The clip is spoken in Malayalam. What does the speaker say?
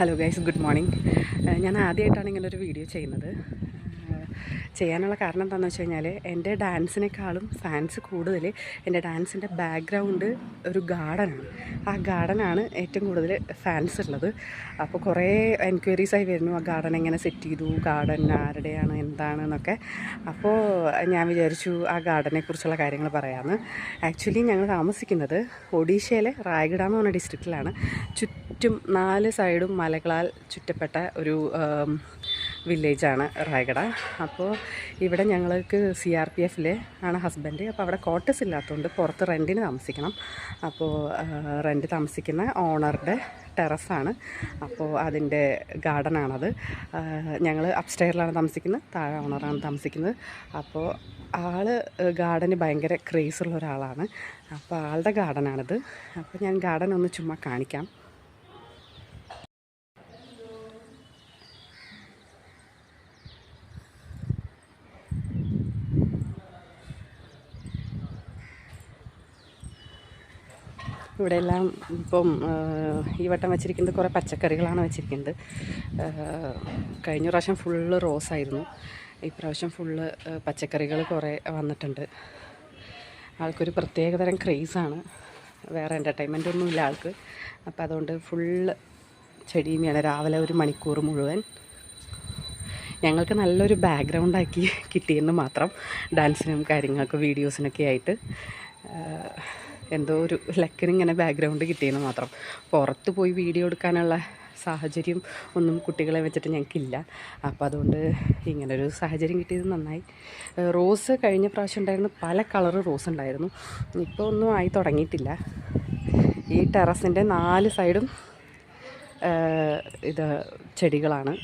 Hello guys, good morning. ഞാൻ ആദ്യമായിട്ടാണ് ഇങ്ങനൊരു വീഡിയോ ചെയ്യുന്നത്. ചെയ്യാനുള്ള കാരണം എന്താണെന്ന് വെച്ച് കഴിഞ്ഞാൽ, എൻ്റെ ഡാൻസിനേക്കാളും ഫാൻസ് കൂടുതൽ എൻ്റെ ഡാൻസിൻ്റെ ബാക്ക്ഗ്രൗണ്ട് ഒരു ഗാർഡനാണ്. ആ ഗാർഡനാണ് ഏറ്റവും കൂടുതൽ ഫാൻസ് ഉള്ളത്. അപ്പോൾ കുറേ എൻക്വയറീസായി വരുന്നു, ആ ഗാർഡൻ എങ്ങനെ സെറ്റ് ചെയ്തു, ഗാർഡൻ ആരുടെയാണ്, എന്താണെന്നൊക്കെ. അപ്പോൾ ഞാൻ വിചാരിച്ചു ആ ഗാർഡനെക്കുറിച്ചുള്ള കാര്യങ്ങൾ പറയാമെന്ന്. ആക്ച്വലി ഞങ്ങൾ താമസിക്കുന്നത് ഒഡീഷയിലെ റായ്ഗഡ എന്ന് പറഞ്ഞ ഡിസ്ട്രിക്റ്റിലാണ്. ചുറ്റും 4 സൈഡും മലകളാൽ ചുറ്റപ്പെട്ട ഒരു വില്ലേജാണ് റായ്ഗഡ. അപ്പോൾ ഇവിടെ ഞങ്ങൾക്ക് CRPF ആണ് ഹസ്ബൻഡ്. അപ്പോൾ അവിടെ ക്വാർട്ടേഴ്സ് ഇല്ലാത്തതുകൊണ്ട് പുറത്ത് റെൻറ്റിന് താമസിക്കണം. അപ്പോൾ റെൻറ്റ് താമസിക്കുന്ന ഓണറുടെ ടെറസാണ്. അപ്പോൾ അതിൻ്റെ ഗാർഡനാണത്. ഞങ്ങൾ അപ്സ്റ്റെയറിലാണ് താമസിക്കുന്നത്, താഴെ ഓണറാണ് താമസിക്കുന്നത്. അപ്പോൾ ആൾ ഗാർഡന് ഭയങ്കര ക്രേസുള്ള ഒരാളാണ്. അപ്പോൾ ആളുടെ ഗാർഡനാണിത്. അപ്പോൾ ഞാൻ ഗാർഡൻ ഒന്ന് ചുമ്മാ കാണിക്കാം. ഇവിടെയെല്ലാം ഇപ്പം ഈ വട്ടം വെച്ചിരിക്കുന്നത് കുറേ പച്ചക്കറികളാണ് വെച്ചിരിക്കുന്നത്. കഴിഞ്ഞ പ്രാവശ്യം ഫുള്ള് റോസായിരുന്നു. ഇപ്രാവശ്യം ഫുള്ള് പച്ചക്കറികൾ കുറേ വന്നിട്ടുണ്ട്. ആൾക്കൊരു പ്രത്യേകതരം ക്രേസാണ്. വേറെ എൻ്റർടൈൻമെൻ്റ് ഒന്നുമില്ല ആൾക്ക്. അപ്പോൾ അതുകൊണ്ട് ഫുള്ള് ചെടിയുമാണ് രാവിലെ 1 മണിക്കൂർ മുഴുവൻ. ഞങ്ങൾക്ക് നല്ലൊരു ബാക്ക്ഗ്രൗണ്ടാക്കി കിട്ടിയെന്ന് മാത്രം, ഡാൻസിനും കാര്യങ്ങൾക്കും വീഡിയോസിനൊക്കെ ആയിട്ട്. എന്തോ ഒരു ലക്കിനിങ്ങനെ ബാക്ക്ഗ്രൗണ്ട് കിട്ടിയെന്ന് മാത്രം. പുറത്ത് പോയി വീഡിയോ എടുക്കാനുള്ള സാഹചര്യം ഒന്നും കുട്ടികളെ വെച്ചിട്ട് ഞങ്ങൾക്കില്ല. അപ്പോൾ അതുകൊണ്ട് ഇങ്ങനൊരു സാഹചര്യം കിട്ടിയത് നന്നായി. റോസ് കഴിഞ്ഞ പ്രാവശ്യം ഉണ്ടായിരുന്നു, പല കളറ് റോസ് ഉണ്ടായിരുന്നു. ഇപ്പോൾ ഒന്നും ആയി തുടങ്ങിയിട്ടില്ല. ഈ ടെറസിൻ്റെ 4 സൈഡും ഇത് ചെടികളാണ്.